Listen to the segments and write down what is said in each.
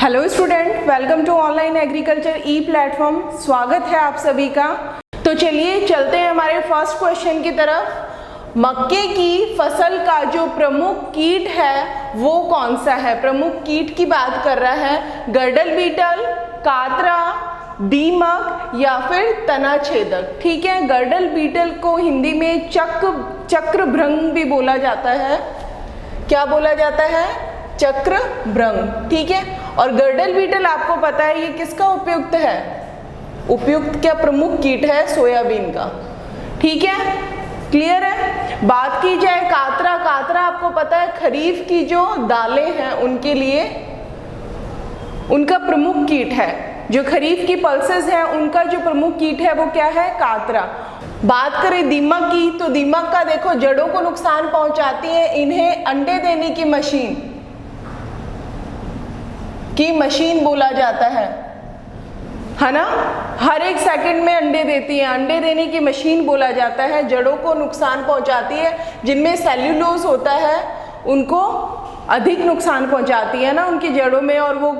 Hello student, welcome to online agriculture e platform. स्वागत है आप सभी का। तो चलिए चलते हैं हमारे फर्स्ट क्वेश्चन की तरफ। मक्के की फसल का जो प्रमुख कीट है वो कौन सा है? प्रमुख कीट की बात कर रहा है। गर्डल बीटल, कातरा, दीमक या फिर तना छेदक। ठीक है, गर्डल बीटल को हिंदी में चक्रभृंग भी बोला जाता है। क्या बोला जाता है? चक्रभृंग। ठीक है, और गर्डल बीटल आपको पता है ये किसका उपयुक्त है? उपयुक्त क्या प्रमुख कीट है? सोयाबीन का। ठीक है, क्लियर है। बात की जाए कातरा, कातरा आपको पता है खरीफ की जो दालें हैं उनके लिए उनका प्रमुख कीट है। जो खरीफ की पल्सेस हैं उनका जो प्रमुख कीट है वो क्या है? कातरा। बात करें दीमक की, तो दीमक का देखो जड़ों को नुकसान पहुंचाती है। इन्हें अंडे देने की मशीन बोला जाता है ना। हर एक सेकंड में अंडे देती है, अंडे देने की मशीन बोला जाता है। जड़ों को नुकसान पहुंचाती है, जिनमें सेल्यूलोज होता है उनको अधिक नुकसान पहुंचाती है ना उनकी जड़ों में, और वो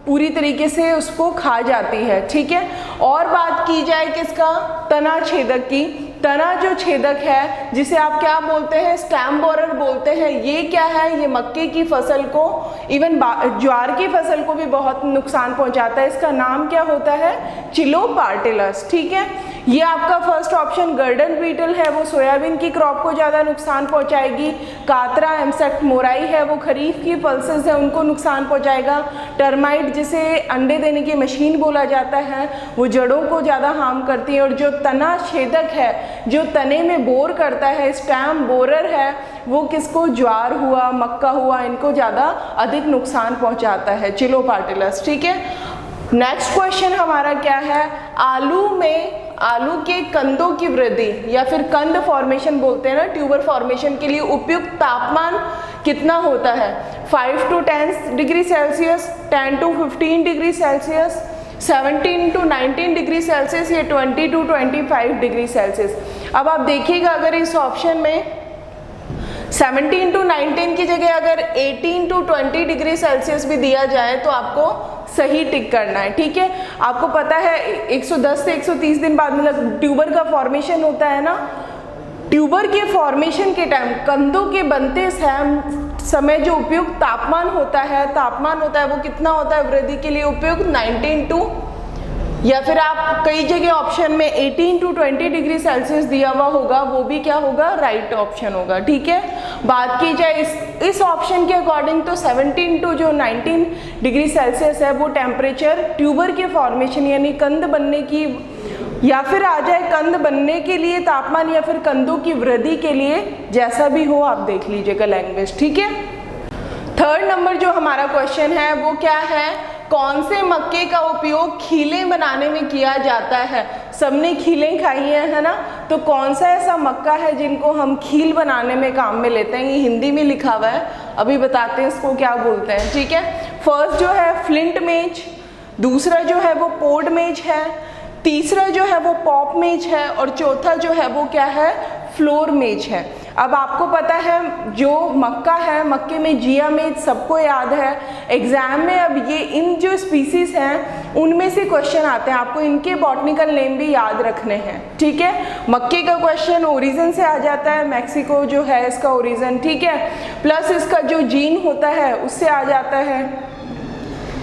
पूरी तरीके से उसको खा जाती है। ठीक है, और बात की जाए किसका? तना छेदक की। तना जो छेदक है जिसे आप क्या बोलते हैं? स्टेम बोरर बोलते हैं। ये क्या है? ये मक्के की फसल को, इवन ज्वार की फसल को भी बहुत नुकसान पहुंचाता है। इसका नाम क्या होता है? चिलोपार्टिलस। ठीक है, ये आपका फर्स्ट ऑप्शन गर्डल बीटल है, वो सोयाबीन की क्रॉप को ज़्यादा नुकसान पहुंचाएगी। कातरा एमसेक्ट मोराई है, वो खरीफ की पल्सेस है उनको नुकसान पहुंचाएगा। टर्माइट जिसे अंडे देने की मशीन बोला जाता है वो जड़ों को ज़्यादा हार्म करती है। और जो तना छेदक है जो तने में बोर करता है, स्टेम बोरर है, वो किसको? ज्वार हुआ, मक्का हुआ, इनको ज़्यादा अधिक नुकसान पहुंचाता है, चिलोपार्टिलस। ठीक है, नेक्स्ट क्वेश्चन हमारा क्या है? आलू के कंदों की वृद्धि या फिर कंद फॉर्मेशन बोलते हैं ना, ट्यूबर फॉर्मेशन के लिए उपयुक्त तापमान कितना होता है? 5 to 10 degree Celsius, 10 to 15 degree Celsius, 17 to 19 degree Celsius या 20 to 25 डिग्री सेल्सियस। अब आप देखिएगा अगर इस ऑप्शन में 17 to 19 की जगह अगर 18 to 20 डिग्री सेल्सियस भी दिया जाए तो आपको सही टिक करना है। ठीक है, आपको पता है 110 से 130 दिन बाद मतलब ट्यूबर का फॉर्मेशन होता है ना। ट्यूबर के फॉर्मेशन के टाइम कंदों के बनते समय जो उपयुक्त तापमान होता है वो कितना होता है वृद्धि के लिए उपयुक्त? 19 टू, या फिर आप कई जगह ऑप्शन में 18 to 20 डिग्री सेल्सियस दिया हुआ होगा, वो भी क्या होगा? राइट ऑप्शन होगा। ठीक है, बात की जाए इस ऑप्शन के अकॉर्डिंग तो 17 to जो 19 डिग्री सेल्सियस है वो टेम्परेचर ट्यूबर के फॉर्मेशन यानी कंद बनने की, या फिर आ जाए कंद बनने के लिए तापमान, या फिर कंदों की वृद्धि के लिए, जैसा भी हो आप देख लीजिएगा लैंग्वेज। ठीक है, थर्ड नंबर जो हमारा क्वेश्चन है वो क्या है? कौन से मक्के का उपयोग खीलें बनाने में किया जाता है? सबने खीलें खाई है ना, तो कौन सा ऐसा मक्का है जिनको हम खील बनाने में काम में लेते हैं? ये हिंदी में लिखा हुआ है, अभी बताते हैं इसको क्या बोलते हैं। ठीक है, फर्स्ट जो है फ्लिंट मेज, दूसरा जो है वो पोड मेज है, तीसरा जो है वो पॉप मेज है, और चौथा जो है वो क्या है? फ्लोर मेज है। अब आपको पता है जो मक्का है, मक्के में जिया मेज सबको याद है एग्जाम में। अब ये इन जो स्पीसीज हैं उनमें से क्वेश्चन आते हैं, आपको इनके बॉटनिकल नेम भी याद रखने हैं। ठीक है, मक्के का क्वेश्चन ओरिजिन से आ जाता है, मैक्सिको जो है इसका ओरिजिन। ठीक है, प्लस इसका जो जीन होता है उससे आ जाता है।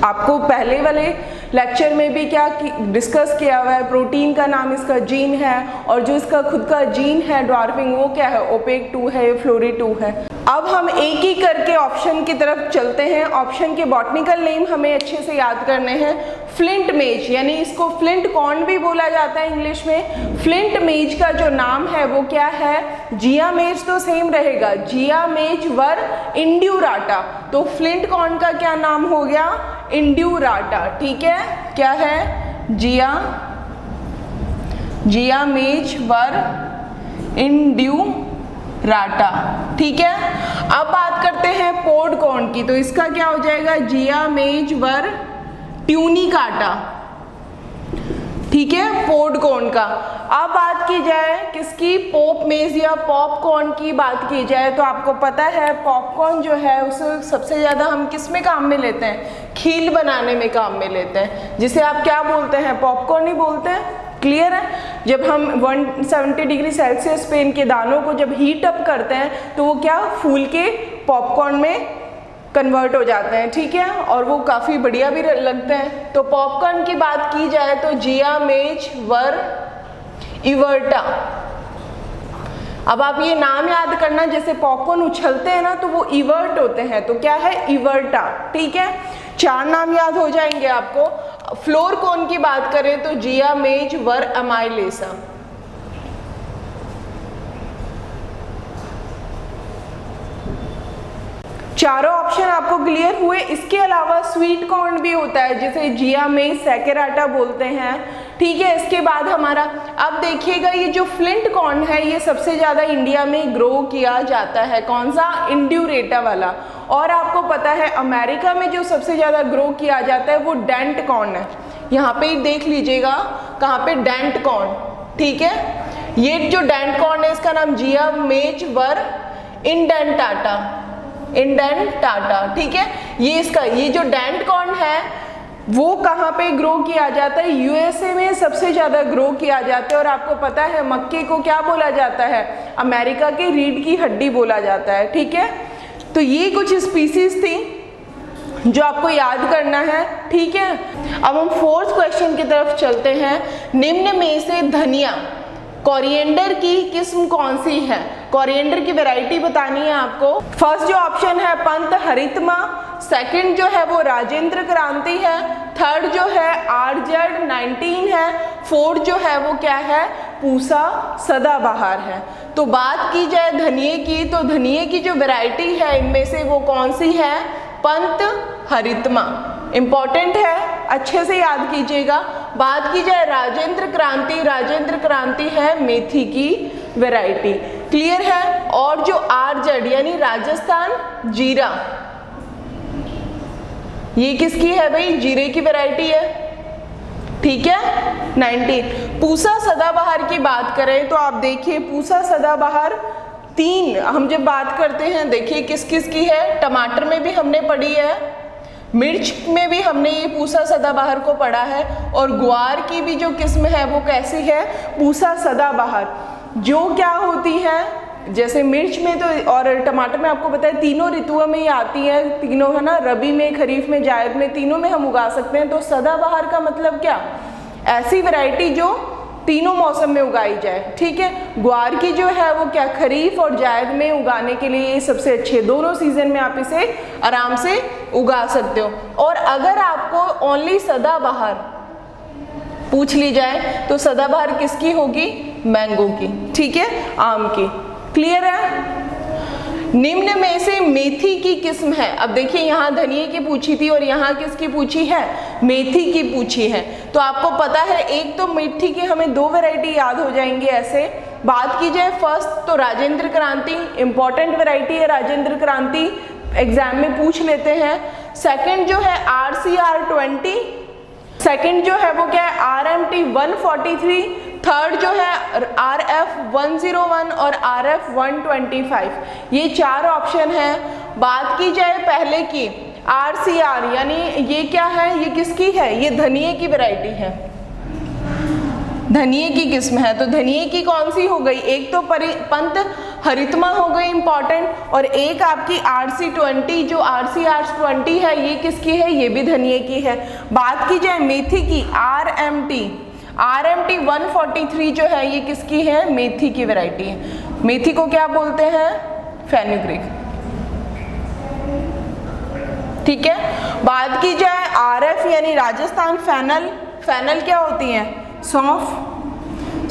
आपको पहले वाले लेक्चर में भी क्या डिस्कस किया हुआ है, प्रोटीन का नाम इसका जीन है, और जो इसका खुद का जीन है ड्वार्फिंग वो क्या है? ओपेक 2 है, फ्लोरी 2 है। अब हम एक ही करके ऑप्शन की तरफ चलते हैं। ऑप्शन के बॉटनिकल नेम हमें अच्छे से याद करने हैं। फ्लिंट मेज यानी इसको फ्लिंट कॉर्न भी बोला जाता है इंग्लिश में। फ्लिंट मेज का जो नाम है वो क्या है? जिया मेज तो सेम रहेगा, जिया मेज वर इंड्यूराटा। तो फ्लिंट कॉर्न का क्या नाम हो गया? इंड्यूराटा। ठीक है, क्या है? जिया मेज वर इंड्यूराटा। ठीक है, अब बात करते हैं पोड कॉर्न की, तो इसका क्या हो जाएगा? जिया मेज वर ट्यूनिकाटा। ठीक है, पोड कॉर्न का। अब बात की जाए किसकी, पोप मेज या पॉपकॉर्न की बात की जाए तो आपको पता है पॉपकॉर्न जो है उसे सबसे ज़्यादा हम किस में काम में लेते हैं, खील बनाने में काम में लेते हैं, जिसे आप क्या बोलते हैं, पॉपकॉर्न ही बोलते हैं। क्लियर है। जब हम 170 डिग्री सेल्सियस पे इनके दानों को जब हीट अप करते हैं तो वो क्या फूल के पॉपकॉर्न में कन्वर्ट हो जाते हैं, ठीक है, और वो काफ़ी बढ़िया भी लगते हैं। तो पॉपकॉर्न की बात की जाए तो जिया, मेज, वर, इवर्टा। अब आप ये नाम याद करना, जैसे पॉपकॉर्न उछलते हैं ना तो वो इवर्ट होते हैं, तो क्या है, इवर्टा। ठीक है, 4 नाम याद हो जाएंगे आपको। फ्लोर कॉर्न की बात करें तो जिया, मेज, वर, अमाइलेसा। चारों ऑप्शन आपको क्लियर हुए। इसके अलावा स्वीट कॉर्न भी होता है जिसे जिया, मेज, सैकेराटा बोलते हैं। ठीक है, इसके बाद हमारा अब देखिएगा ये जो फ्लिंट कॉर्न है ये सबसे ज़्यादा इंडिया में ग्रो किया जाता है, कौन सा, इंड्यूरेटा वाला। और आपको पता है अमेरिका में जो सबसे ज़्यादा ग्रो किया जाता है वो डेंट कॉर्न है। यहाँ पे देख लीजिएगा कहाँ पे, डेंट कॉर्न। ठीक है, ये जो डेंट कॉर्न है इसका नाम जिया, मेज, वर, इंडेंटाटा, इंडेंटाटा। ठीक है, ये इसका ये जो डेंट कॉर्न है वो कहाँ पे ग्रो किया जाता है, यूएसए में सबसे ज़्यादा ग्रो किया जाता है। और आपको पता है मक्के को क्या बोला जाता है, अमेरिका के रीढ़ की हड्डी बोला जाता है। ठीक है, तो ये कुछ स्पीसीज थी जो आपको याद करना है। ठीक है, अब हम 4th क्वेश्चन की तरफ चलते हैं। निम्न में से धनिया, कोरिएंडर की किस्म कौन सी है, कोरिएंडर की वैरायटी बतानी है आपको। फर्स्ट जो ऑप्शन है पंत हरितमा, सेकंड जो है वो राजेंद्र क्रांति है, थर्ड जो है RZ19 है, फोर्थ जो है वो क्या है, पूसा सदाबहार है। तो बात की जाए धनिये की तो धनिये की जो वैरायटी है इनमें से वो कौन सी है, पंत हरितमा। इंपॉर्टेंट है, अच्छे से याद कीजिएगा। बात की जाए राजेंद्र क्रांति, राजेंद्र क्रांति है मेथी की वैरायटी। क्लियर है। और जो RZ यानी राजस्थान जीरा, ये किसकी है भाई, जीरे की वैरायटी है। ठीक है, 19। पूसा सदाबहार की बात करें तो आप देखिए पूसा सदाबहार 3 हम जब बात करते हैं देखिए किस किस की है, टमाटर में भी हमने पढ़ी है, मिर्च में भी हमने ये पूसा सदाबहार को पढ़ा है, और ग्वार की भी जो किस्म है वो कैसी है, पूसा सदाबहार। जो क्या होती है, जैसे मिर्च में तो और टमाटर में आपको पता है तीनों ऋतुओं में ही आती है, तीनों है ना, रबी में, खरीफ में, जायद में, तीनों में हम उगा सकते हैं। तो सदाबहार का मतलब क्या, ऐसी वैरायटी जो तीनों मौसम में उगाई जाए। ठीक है, ग्वार की जो है वो क्या, खरीफ और जायद में उगाने के लिए ये सबसे अच्छे, दोनों सीजन में आप इसे आराम से उगा सकते हो। और अगर आपको ओनली सदाबहार पूछ ली जाए तो सदाबहार किसकी होगी, मैंगो की। ठीक है, आम की। क्लियर है। निम्न में से मेथी की किस्म है, अब देखिए यहाँ धनिये की पूछी थी और यहाँ किसकी पूछी है, मेथी की पूछी है। तो आपको पता है एक तो मेथी की हमें 2 वैरायटी याद हो जाएंगी ऐसे। बात की जाए फर्स्ट तो राजेंद्र क्रांति, इंपॉर्टेंट वैरायटी है राजेंद्र क्रांति, एग्जाम में पूछ लेते हैं। सेकंड जो है RCR20, सेकंड जो है वो क्या है, RMT 143, थर्ड जो है RF101 और RF125। ये 4 ऑप्शन है। बात की जाए पहले की RCR यानी ये क्या है, ये किसकी है, ये धनिये की वैरायटी है, धनिये की किस्म है। तो धनिये की कौन सी हो गई, एक तो पंत हरितमा हो गई इंपॉर्टेंट, और एक आपकी RC20 जो RCR20 है ये किसकी है, ये भी धनिये की है। बात की जाए मेथी की RMT 143 जो है ये किसकी है, मेथी की वैरायटी है। मेथी को क्या बोलते हैं, फेनुग्रीक। ठीक है। बात की जाए RF यानी राजस्थान फेनल, फेनल क्या होती है, सौंफ,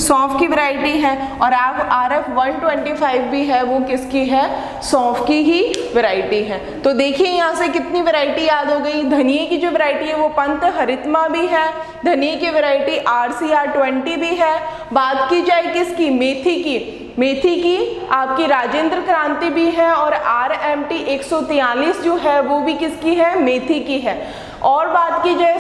सौंफ की वैरायटी है। और आप RF125 भी है, वो किसकी है, सौंफ की ही वैरायटी है। तो देखिए यहाँ से कितनी वैरायटी याद हो गई। धनिये की जो वैरायटी है वो पंत हरितमा भी है, धनिये की वैरायटी RCR20 भी है। बात की जाए किसकी, मेथी की, मेथी की आपकी राजेंद्र क्रांति भी है, और RMT 143 जो है वो भी किसकी है, मेथी की है। और बात की जाए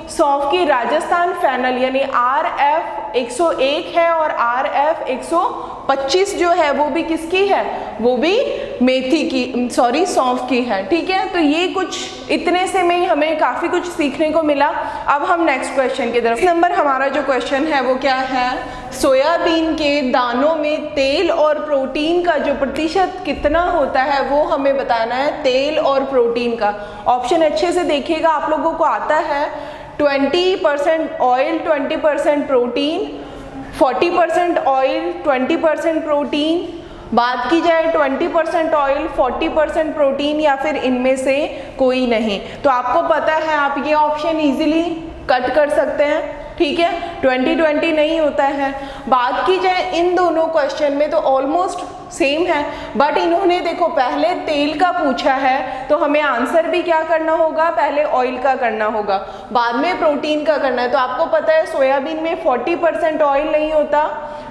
सौंफ की राजस्थान फेनल यानी RF 101 है और RF 125 जो है वो भी किसकी है, वो भी मेथी की सौंफ की है। ठीक है, तो ये कुछ इतने से में हमें काफ़ी कुछ सीखने को मिला। अब हम नेक्स्ट क्वेश्चन की तरफ। नंबर हमारा जो क्वेश्चन है वो क्या है, सोयाबीन के दानों में तेल और प्रोटीन का जो प्रतिशत कितना होता है वो हमें बताना है, तेल और प्रोटीन का। ऑप्शन अच्छे से देखिएगा, आप लोगों को आता है 20% ऑयल 20% प्रोटीन, 40% ऑयल 20% प्रोटीन, बात की जाए 20% ऑयल 40% प्रोटीन या फिर इनमें से कोई नहीं। तो आपको पता है आप ये ऑप्शन इजीली कट कर सकते हैं। ठीक है, 20-20 नहीं होता है। बात की जाए इन दोनों क्वेश्चन में तो ऑलमोस्ट सेम है, बट इन्होंने देखो पहले तेल का पूछा है तो हमें आंसर भी क्या करना होगा, पहले ऑयल का करना होगा, बाद में प्रोटीन का करना है। तो आपको पता है सोयाबीन में 40% ऑयल नहीं होता,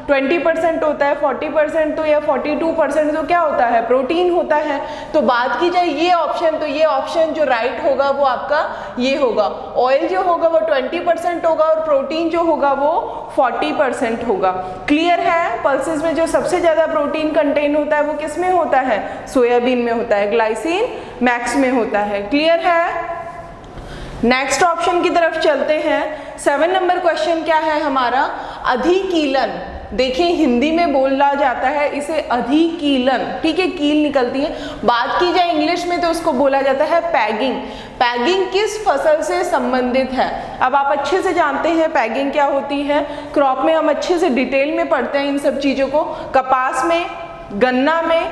20% होता है, 40% तो या 42% तो क्या होता है, प्रोटीन होता है। तो बात की जाए ये ऑप्शन, तो ये ऑप्शन जो राइट होगा वो आपका ये होगा, ऑयल जो होगा वो 20% होगा और प्रोटीन जो होगा वो 40% होगा। क्लियर है, पल्सेस में जो सबसे ज़्यादा प्रोटीन कंटेन होता है वो किस में होता है, सोयाबीन में होता है, ग्लाइसिन मैक्स में होता है। क्लियर है, नेक्स्ट ऑप्शन की तरफ चलते हैं। 7 नंबर क्वेश्चन क्या है हमारा, अधिकीलन। देखिए हिंदी में बोला जाता है इसे अधिकीलन, ठीक है, कील निकलती है। बात की जाए इंग्लिश में तो उसको बोला जाता है पैगिंग। पैगिंग किस फसल से संबंधित है, अब आप अच्छे से जानते हैं पैगिंग क्या होती है, क्रॉप में हम अच्छे से डिटेल में पढ़ते हैं इन सब चीज़ों को, कपास में, गन्ना में,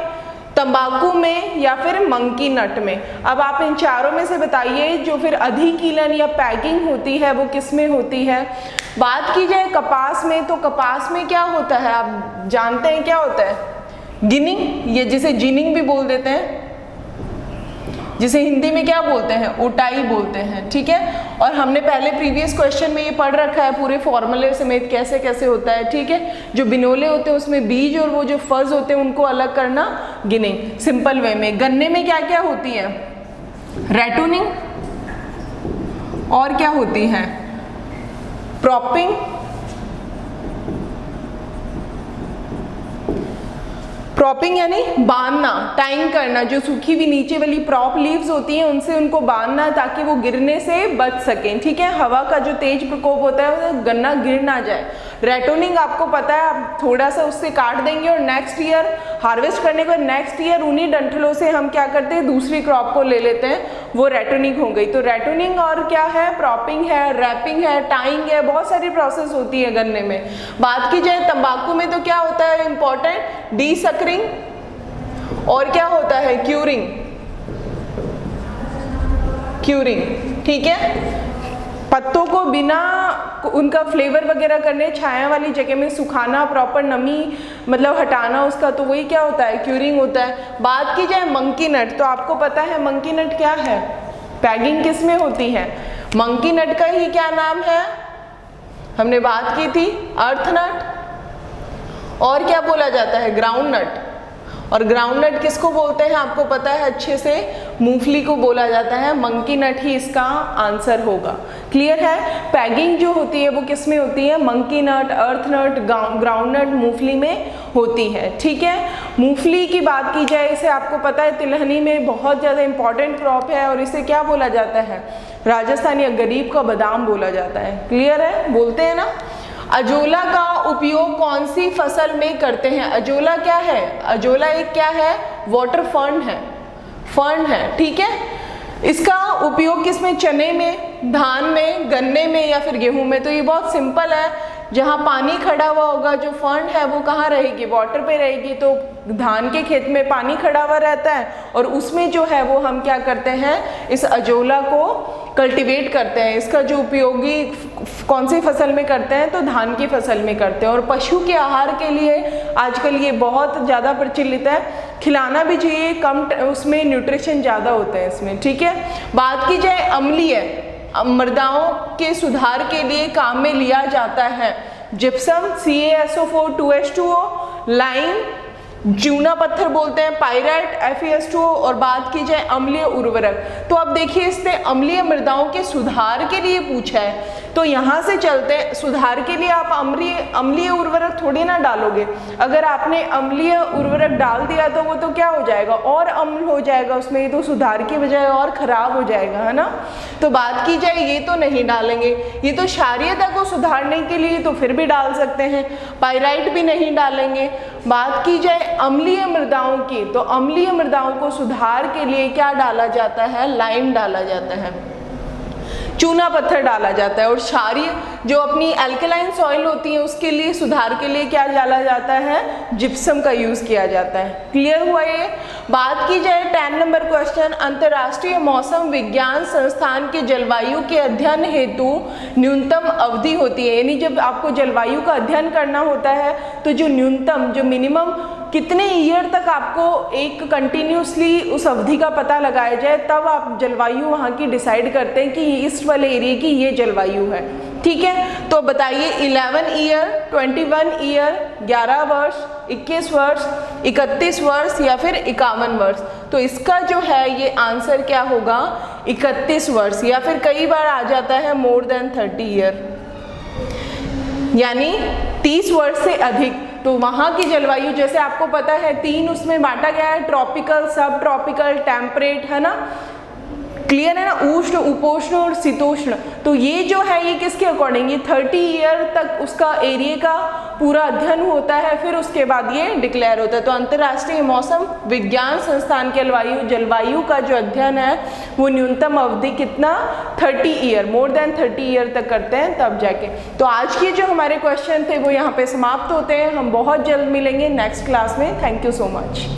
तंबाकू में या फिर मंकी नट में। अब आप इन चारों में से बताइए जो फिर अधिकीलन या पैगिंग होती है वो किस में होती है। बात की जाए कपास में तो कपास में क्या होता है, आप जानते हैं क्या होता है, गिनिंग, ये जिसे जिनिंग भी बोल देते हैं, जिसे हिंदी में क्या बोलते हैं, उटाई बोलते हैं। ठीक है, और हमने पहले प्रीवियस क्वेश्चन में ये पढ़ रखा है पूरे फॉर्मूले समेत कैसे कैसे होता है। ठीक है, जो बिनोले होते हैं उसमें बीज और वो जो फज होते हैं उनको अलग करना, गिनिंग सिंपल वे में। गन्ने में क्या क्या होती है, रैटूनिंग, और क्या होती है, प्रॉपिंग, प्रॉपिंग यानी बांधना, टाइंग करना, जो सूखी हुई नीचे वाली प्रॉप लीव्स होती हैं उनसे उनको बांधना ताकि वो गिरने से बच सकें। ठीक है, हवा का जो तेज प्रकोप होता है वो गन्ना गिर ना जाए। रेटोनिंग आपको पता है, आप थोड़ा सा उससे काट देंगे और नेक्स्ट ईयर हार्वेस्ट करने के बाद नेक्स्ट ईयर उन्हीं डंठलों से हम क्या करते हैं, दूसरी क्रॉप को ले लेते हैं, वो रेटोनिंग हो गई। तो रेटोनिंग और क्या है, प्रॉपिंग है, रैपिंग है, टाइंग है, बहुत सारी प्रोसेस होती है गन्ने में। बात की जाए तंबाकू में तो क्या होता है इंपॉर्टेंट, डीसकरिंग, और क्या होता है, क्यूरिंग, क्यूरिंग। ठीक है, पत्तों को बिना उनका फ्लेवर वगैरह करने छाया वाली जगह में सुखाना, प्रॉपर नमी मतलब हटाना उसका, तो वही क्या होता है, क्यूरिंग होता है। बात की जाए मंकी नट, तो आपको पता है मंकी नट क्या है, पैगिंग किस में होती है, मंकी नट का ही क्या नाम है, हमने बात की थी अर्थ नट, और क्या बोला जाता है, ग्राउंड नट। और ग्राउंड नट किसको बोलते हैं आपको पता है अच्छे से, मूंगफली को बोला जाता है। मंकी नट ही इसका आंसर होगा। क्लियर है, पैगिंग जो होती है वो किस में होती है, मंकी नट, अर्थ नट, ग्राउंड नट, मूंगफली में होती है। ठीक है, मूंगफली की बात की जाए, इसे आपको पता है तिलहनी में बहुत ज़्यादा इंपॉर्टेंट क्रॉप है और इसे क्या बोला जाता है, राजस्थान या गरीब का बादाम बोला जाता है। क्लियर है, बोलते हैं ना। अजोला का उपयोग कौन सी फसल में करते हैं, अजोला क्या है, अजोला एक क्या है, वाटर फर्न है, फर्न है। ठीक है, इसका उपयोग किसमें, चने में, धान में, गन्ने में या फिर गेहूं में। तो ये बहुत सिंपल है, जहाँ पानी खड़ा हुआ होगा जो फर्न है वो कहाँ रहेगी, वाटर पे रहेगी। तो धान के खेत में पानी खड़ा हुआ रहता है और उसमें जो है वो हम क्या करते हैं, इस अजोला को कल्टीवेट करते हैं। इसका जो उपयोगी कौन सी फसल में करते हैं, तो धान की फसल में करते हैं। और पशु के आहार के लिए आजकल ये बहुत ज़्यादा प्रचलित है, खिलाना भी चाहिए, कम उसमें न्यूट्रिशन ज़्यादा होते हैं इसमें। ठीक है, बात की जाए अम्लीय मृदाओं के सुधार के लिए काम में लिया जाता है जिप्सम, CaSO4 2H2O, लाइम, चूना पत्थर बोलते हैं, पाइराइट, FeS2O, और बात की जाए अम्लीय उर्वरक, तो अब देखिए इसने अम्लीय मृदाओं के सुधार के लिए पूछा है, तो यहाँ से चलते हैं। सुधार के लिए आप अम्लीय उर्वरक थोड़ी ना डालोगे, अगर आपने अम्लीय उर्वरक डाल दिया तो वो तो क्या हो जाएगा, और अम्ल हो जाएगा उसमें, ये तो सुधार की बजाय और खराब हो जाएगा, है ना। तो बात की जाए ये तो नहीं डालेंगे, ये तो क्षारीयता को सुधारने के लिए तो फिर भी डाल सकते हैं, पाइराइट भी नहीं डालेंगे। बात की जाए अम्लीय मृदाओं की, तो अम्लीय मृदाओं को सुधार के लिए क्या डाला जाता है, लाइम डाला जाता है, चूना पत्थर डाला जाता है। और क्षारीय जो अपनी अल्कलाइन सॉइल होती है उसके लिए सुधार के लिए क्या डाला जाता है, जिप्सम का यूज किया जाता है। क्लियर हुआ ये। बात की जाए 10 नंबर क्वेश्चन, अंतर्राष्ट्रीय मौसम विज्ञान संस्थान के जलवायु के अध्ययन हेतु न्यूनतम अवधि होती है, यानी जब आपको जलवायु का अध्ययन करना होता है तो जो न्यूनतम, जो मिनिमम कितने ईयर तक आपको एक कंटिन्यूसली उस अवधि का पता लगाया जाए, तब आप जलवायु वहाँ की डिसाइड करते हैं कि इस वाले एरिया की ये जलवायु है। ठीक है, तो बताइए 11 ईयर, 21 ईयर, 11 वर्ष, 21 वर्ष, 31 वर्ष या फिर 51 वर्ष। तो इसका जो है ये आंसर क्या होगा, 31 वर्ष, या फिर कई बार आ जाता है मोर देन 30 ईयर, यानी 30 वर्ष से अधिक। तो वहाँ की जलवायु जैसे आपको पता है 3 उसमें बांटा गया है, ट्रॉपिकल, सब ट्रॉपिकल, टेम्परेट, है ना, क्लियर है ना, उष्ण, उपोष्ण और शीतोष्ण। तो ये जो है ये किसके अकॉर्डिंग, ये 30 ईयर तक उसका एरिया का पूरा अध्ययन होता है, फिर उसके बाद ये डिक्लेयर होता है। तो अंतर्राष्ट्रीय मौसम विज्ञान संस्थान के जलवायु का जो अध्ययन है वो न्यूनतम अवधि कितना, 30 ईयर, मोर देन 30 ईयर तक करते हैं तब जाके। तो आज के जो हमारे क्वेश्चन थे वो यहाँ पे समाप्त होते हैं। हम बहुत जल्द मिलेंगे नेक्स्ट क्लास में। Thank you so much.